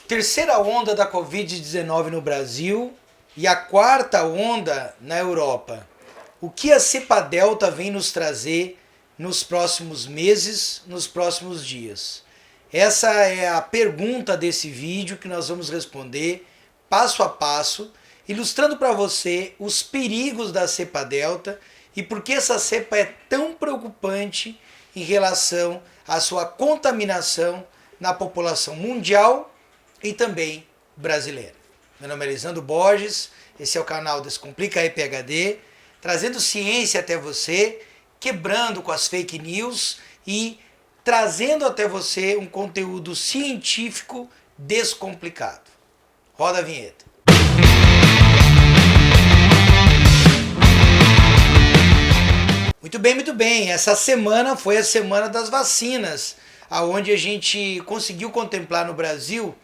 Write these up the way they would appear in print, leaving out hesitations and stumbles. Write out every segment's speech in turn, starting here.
Terceira onda da Covid-19 no Brasil e a quarta onda na Europa. O que a cepa Delta vem nos trazer nos próximos meses, nos próximos dias? Essa é a pergunta desse vídeo que nós vamos responder passo a passo, ilustrando para você os perigos da cepa Delta e por que essa cepa é tão preocupante em relação à sua contaminação na população mundial e também brasileira. Meu nome é Elisandro Borges, esse é o canal Descomplica EPHD, trazendo ciência até você, quebrando com as fake news e trazendo até você um conteúdo científico descomplicado. Roda a vinheta. Muito bem, muito bem. Essa semana foi a semana das vacinas, aonde a gente conseguiu contemplar no Brasil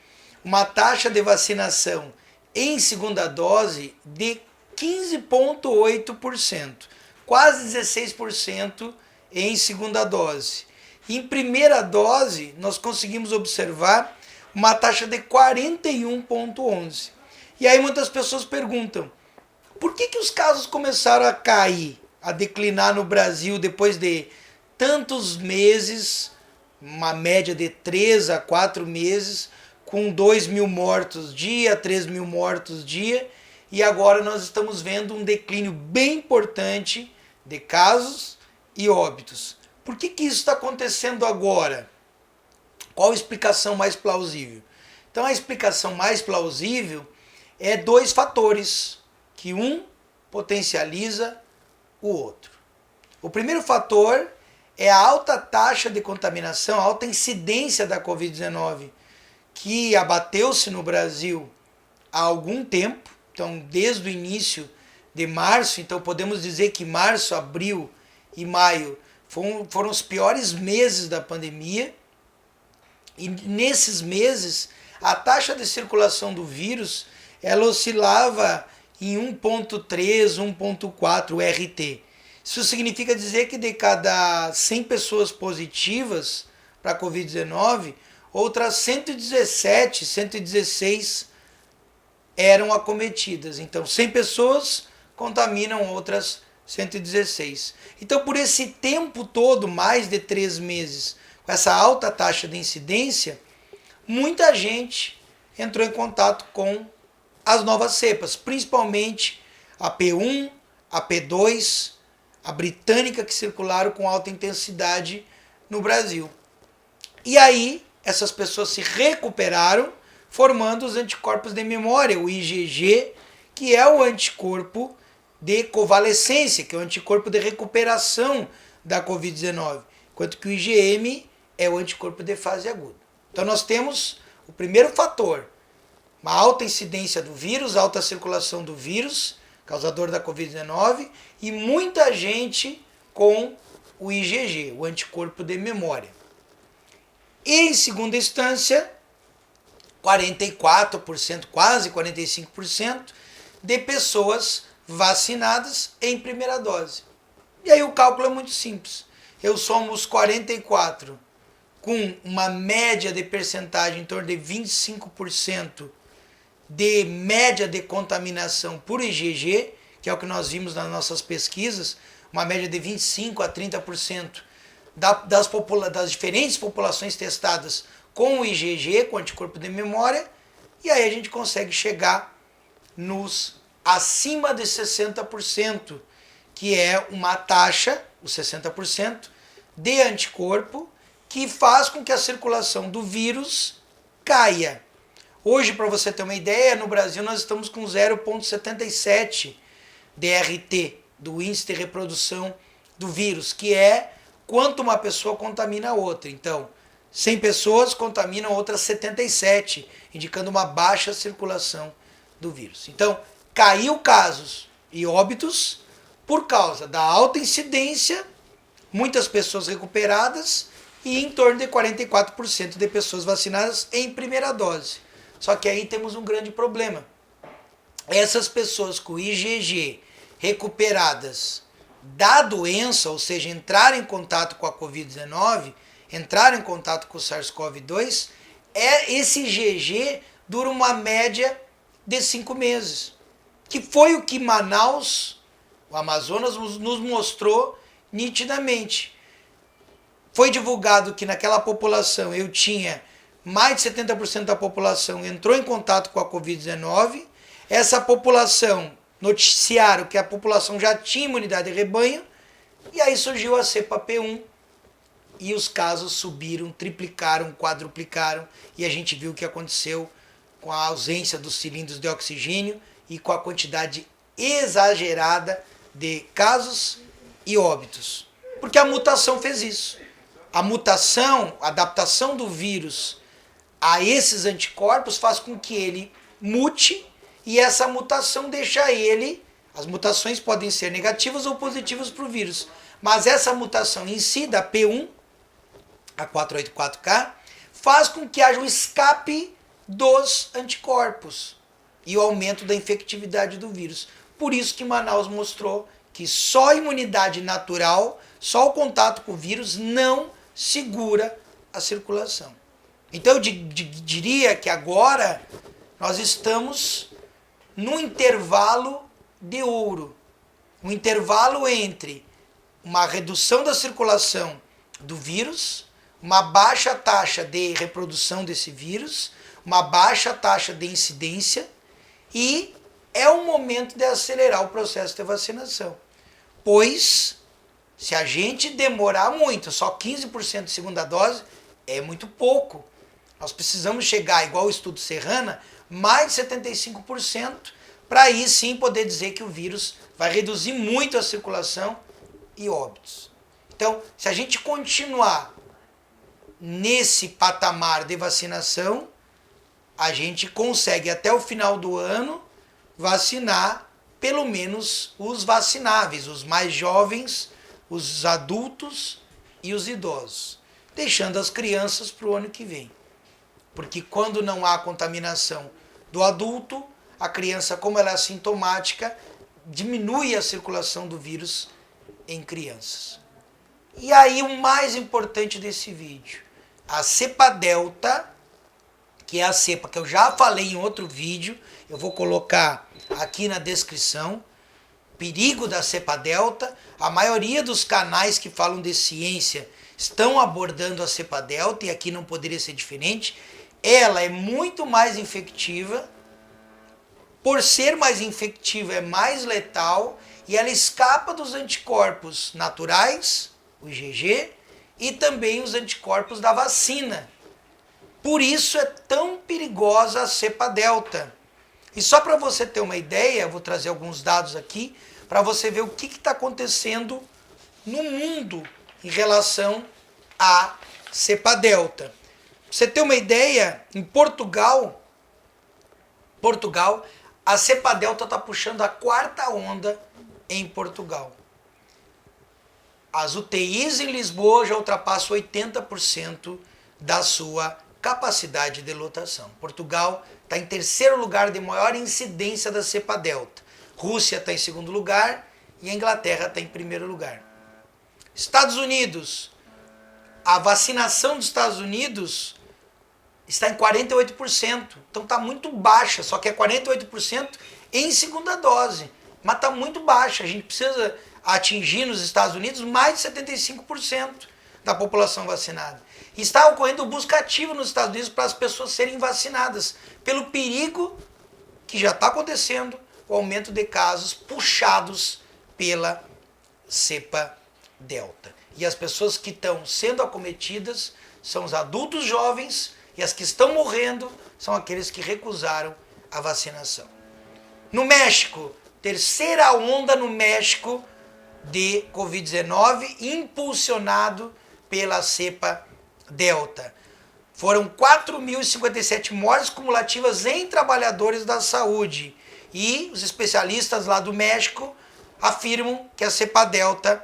uma taxa de vacinação em segunda dose de 15,8%, quase 16% em segunda dose. Em primeira dose, nós conseguimos observar uma taxa de 41,11%. E aí muitas pessoas perguntam, por que os casos começaram a cair, a declinar no Brasil depois de tantos meses, uma média de 3 a 4 meses, com 2 mil mortos dia, 3 mil mortos dia, e agora nós estamos vendo um declínio bem importante de casos e óbitos. Por que isso está acontecendo agora? Qual a explicação mais plausível? Então a explicação mais plausível é dois fatores, que um potencializa o outro. O primeiro fator é a alta taxa de contaminação, a alta incidência da Covid-19, que abateu-se no Brasil há algum tempo, então desde o início de março, então podemos dizer que março, abril e maio foram os piores meses da pandemia, e nesses meses a taxa de circulação do vírus ela oscilava em 1,3, 1,4 RT. Isso significa dizer que de cada 100 pessoas positivas para a Covid-19, outras 117, 116 eram acometidas. Então, 100 pessoas contaminam outras 116. Então, por esse tempo todo, mais de 3 meses, com essa alta taxa de incidência, muita gente entrou em contato com as novas cepas, principalmente a P1, a P2, a britânica, que circularam com alta intensidade no Brasil. E aí, essas pessoas se recuperaram, formando os anticorpos de memória, o IgG, que é o anticorpo de convalescência, que é o anticorpo de recuperação da Covid-19, enquanto que o IgM é o anticorpo de fase aguda. Então nós temos o primeiro fator, uma alta incidência do vírus, alta circulação do vírus, causador da Covid-19, e muita gente com o IgG, o anticorpo de memória. E em segunda instância, 44%, quase 45% de pessoas vacinadas em primeira dose. E aí o cálculo é muito simples. Eu somo os 44 com uma média de percentagem em torno de 25% de média de contaminação por IgG, que é o que nós vimos nas nossas pesquisas, uma média de 25 a 30% das diferentes populações testadas com o IgG, com o anticorpo de memória, e aí a gente consegue chegar nos acima de 60%, que é uma taxa, os 60%, de anticorpo, que faz com que a circulação do vírus caia. Hoje, para você ter uma ideia, no Brasil nós estamos com 0,77 DRT, do índice de reprodução do vírus, que é quanto uma pessoa contamina a outra. Então, 100 pessoas contaminam outras 77, indicando uma baixa circulação do vírus. Então, caiu casos e óbitos por causa da alta incidência, muitas pessoas recuperadas e em torno de 44% de pessoas vacinadas em primeira dose. Só que aí temos um grande problema. Essas pessoas com IgG recuperadas da doença, ou seja, entraram em contato com a Covid-19, entraram em contato com o SARS-CoV-2, esse IgG dura uma média de 5 meses. Que foi o que Manaus, o Amazonas, nos mostrou nitidamente. Foi divulgado que naquela população eu tinha mais de 70% da população entrou em contato com a Covid-19. Essa população noticiaram que a população já tinha imunidade de rebanho, e aí surgiu a cepa P1 e os casos subiram, triplicaram, quadruplicaram, e a gente viu o que aconteceu com a ausência dos cilindros de oxigênio e com a quantidade exagerada de casos e óbitos. Porque a mutação fez isso. A mutação, a adaptação do vírus a esses anticorpos faz com que ele mute, e essa mutação deixa ele... As mutações podem ser negativas ou positivas para o vírus, mas essa mutação em si, da P1, a 484K, faz com que haja um escape dos anticorpos e o aumento da infectividade do vírus. Por isso que Manaus mostrou que só a imunidade natural, só o contato com o vírus não segura a circulação. Então eu diria que agora nós estamos num intervalo de ouro. Um intervalo entre uma redução da circulação do vírus, uma baixa taxa de reprodução desse vírus, uma baixa taxa de incidência, e é o momento de acelerar o processo de vacinação. Pois, se a gente demorar muito, só 15% de segunda dose, é muito pouco. Nós precisamos chegar, igual o estudo Serrana, mais de 75%, para aí sim poder dizer que o vírus vai reduzir muito a circulação e óbitos. Então, se a gente continuar nesse patamar de vacinação, a gente consegue até o final do ano vacinar pelo menos os vacináveis, os mais jovens, os adultos e os idosos, deixando as crianças para o ano que vem. Porque quando não há contaminação do adulto, a criança, como ela é assintomática, diminui a circulação do vírus em crianças. E aí o mais importante desse vídeo, a cepa delta, que é a cepa que eu já falei em outro vídeo, eu vou colocar aqui na descrição, perigo da cepa delta. A maioria dos canais que falam de ciência estão abordando a cepa delta, e aqui não poderia ser diferente. Ela é muito mais infectiva, por ser mais infectiva é mais letal, e ela escapa dos anticorpos naturais, o IgG, e também os anticorpos da vacina. Por isso é tão perigosa a cepa delta. E só para você ter uma ideia, eu vou trazer alguns dados aqui, para você ver o que está acontecendo no mundo em relação à cepa delta. Pra você ter uma ideia, em Portugal, a cepa delta está puxando a 4ª onda em Portugal. As UTIs em Lisboa já ultrapassam 80% da sua capacidade de lotação. Portugal está em 3º lugar de maior incidência da cepa delta. Rússia está em 2º lugar e a Inglaterra está em 1º lugar. Estados Unidos, a vacinação dos Estados Unidos está em 48%, então está muito baixa, só que é 48% em segunda dose, mas está muito baixa. A gente precisa atingir nos Estados Unidos mais de 75% da população vacinada. E está ocorrendo busca ativa nos Estados Unidos para as pessoas serem vacinadas, pelo perigo que já está acontecendo, o aumento de casos puxados pela cepa delta. E as pessoas que estão sendo acometidas são os adultos jovens, e as que estão morrendo são aqueles que recusaram a vacinação. No México, 3ª onda no México de Covid-19, impulsionado pela cepa delta. Foram 4.057 mortes cumulativas em trabalhadores da saúde. E os especialistas lá do México afirmam que a cepa delta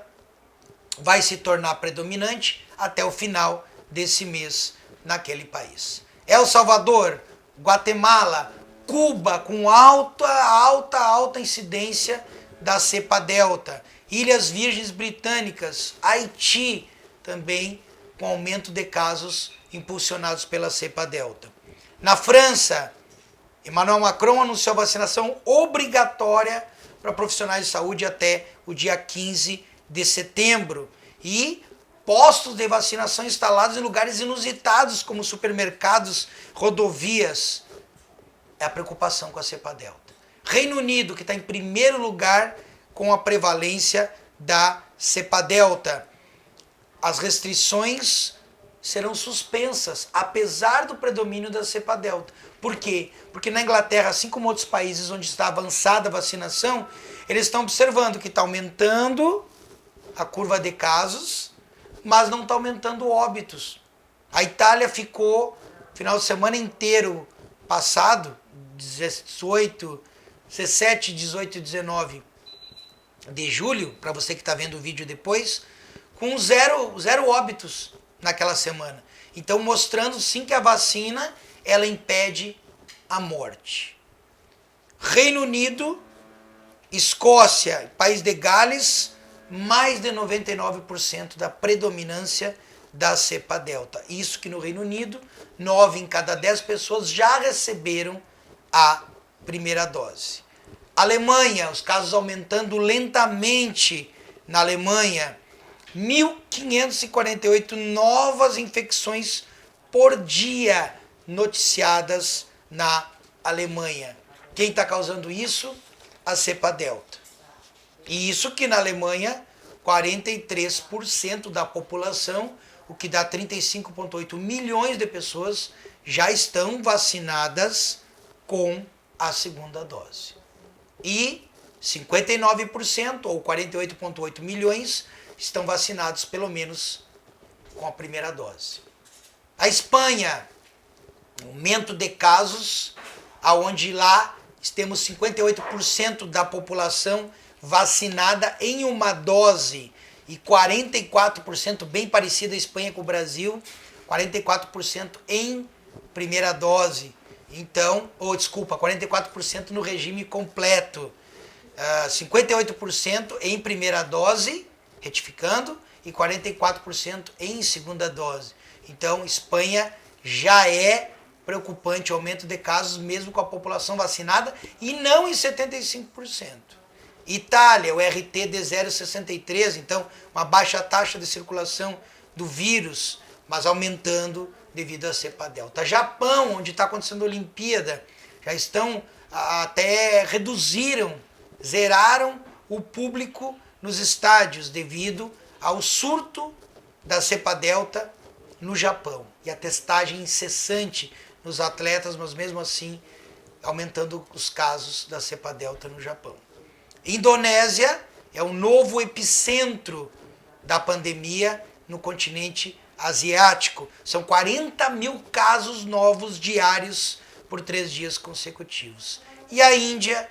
vai se tornar predominante até o final desse mês naquele país. El Salvador, Guatemala, Cuba, com alta incidência da cepa delta. Ilhas Virgens Britânicas, Haiti, também com aumento de casos impulsionados pela cepa delta. Na França, Emmanuel Macron anunciou vacinação obrigatória para profissionais de saúde até o dia 15 de setembro. E postos de vacinação instalados em lugares inusitados, como supermercados, rodovias. É a preocupação com a cepa delta. Reino Unido, que está em primeiro lugar com a prevalência da cepa delta. As restrições serão suspensas, apesar do predomínio da cepa delta. Por quê? Porque na Inglaterra, assim como outros países onde está avançada a vacinação, eles estão observando que está aumentando a curva de casos, mas não está aumentando óbitos. A Itália ficou, final de semana inteiro passado, 17, 18 e 19 de julho, para você que está vendo o vídeo depois, com zero óbitos naquela semana. Então, mostrando sim que a vacina, ela impede a morte. Reino Unido, Escócia, País de Gales, mais de 99% da predominância da cepa delta. Isso que no Reino Unido, 9 em cada 10 pessoas já receberam a primeira dose. Alemanha, os casos aumentando lentamente na Alemanha, 1.548 novas infecções por dia noticiadas na Alemanha. Quem está causando isso? A cepa delta. E isso que na Alemanha, 43% da população, o que dá 35,8 milhões de pessoas, já estão vacinadas com a segunda dose. E 59%, ou 48,8 milhões, estão vacinados pelo menos com a primeira dose. A Espanha, aumento de casos, aonde lá temos 58% da população vacinada em uma dose e 44%, bem parecida a Espanha com o Brasil, 44% em primeira dose. Então, 44% no regime completo, 58% em primeira dose, retificando, e 44% em segunda dose. Então, Espanha já é preocupante o aumento de casos, mesmo com a população vacinada, e não em 75%. Itália, o RT de 0,63, então uma baixa taxa de circulação do vírus, mas aumentando devido à cepa delta. Japão, onde está acontecendo a Olimpíada, já estão até zeraram o público nos estádios devido ao surto da cepa delta no Japão. E a testagem incessante nos atletas, mas mesmo assim aumentando os casos da cepa delta no Japão. Indonésia é o novo epicentro da pandemia no continente asiático. São 40 mil casos novos diários por 3 dias consecutivos. E a Índia,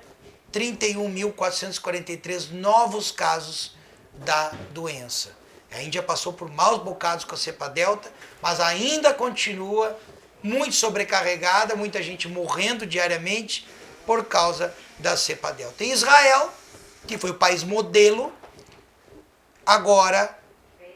31.443 novos casos da doença. A Índia passou por maus bocados com a cepa delta, mas ainda continua muito sobrecarregada, muita gente morrendo diariamente por causa da cepa delta. E Israel, que foi o país modelo, agora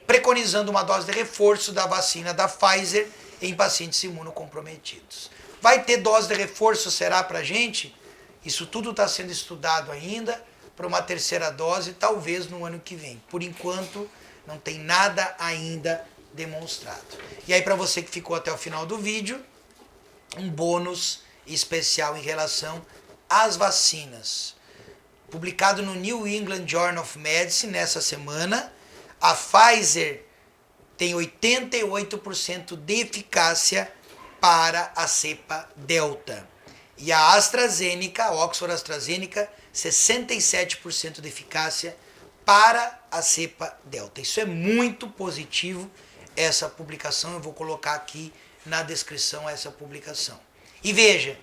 preconizando uma dose de reforço da vacina da Pfizer em pacientes imunocomprometidos. Vai ter dose de reforço, será para a gente? Isso tudo está sendo estudado ainda para uma terceira dose, talvez no ano que vem. Por enquanto, não tem nada ainda demonstrado. E aí, para você que ficou até o final do vídeo, um bônus especial em relação às vacinas. Publicado no New England Journal of Medicine nessa semana, a Pfizer tem 88% de eficácia para a cepa delta. E a AstraZeneca, a Oxford AstraZeneca, 67% de eficácia para a cepa delta. Isso é muito positivo, essa publicação. Eu vou colocar aqui na descrição essa publicação. E veja,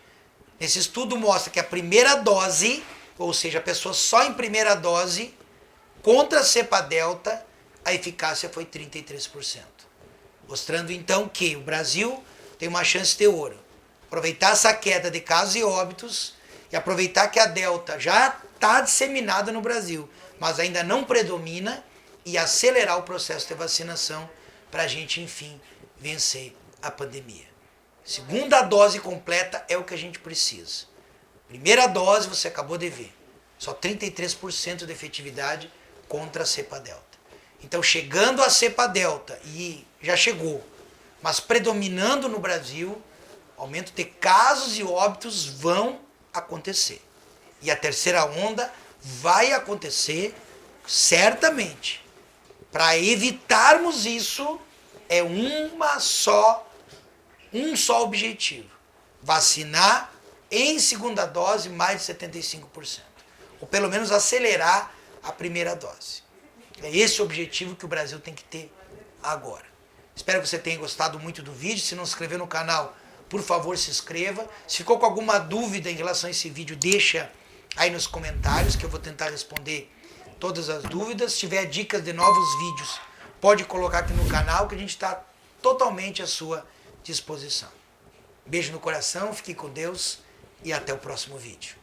esse estudo mostra que a primeira dose, ou seja, a pessoa só em primeira dose, contra a cepa delta, a eficácia foi 33%. Mostrando então que o Brasil tem uma chance de ouro. Aproveitar essa queda de casos e óbitos e aproveitar que a delta já está disseminada no Brasil, mas ainda não predomina, e acelerar o processo de vacinação para a gente, enfim, vencer a pandemia. Segunda dose completa é o que a gente precisa. Primeira dose você acabou de ver. Só 33% de efetividade contra a cepa delta. Então, chegando a cepa delta, e já chegou, mas predominando no Brasil, aumento de casos e óbitos vão acontecer. E a terceira onda vai acontecer certamente. Para evitarmos isso, é um só objetivo: vacinar em segunda dose mais de 75%. Ou pelo menos acelerar a primeira dose. É esse o objetivo que o Brasil tem que ter agora. Espero que você tenha gostado muito do vídeo. Se não se inscreveu no canal, por favor, se inscreva. Se ficou com alguma dúvida em relação a esse vídeo, deixa aí nos comentários que eu vou tentar responder todas as dúvidas. Se tiver dicas de novos vídeos, pode colocar aqui no canal que a gente está totalmente à sua disposição. Beijo no coração, fique com Deus e até o próximo vídeo.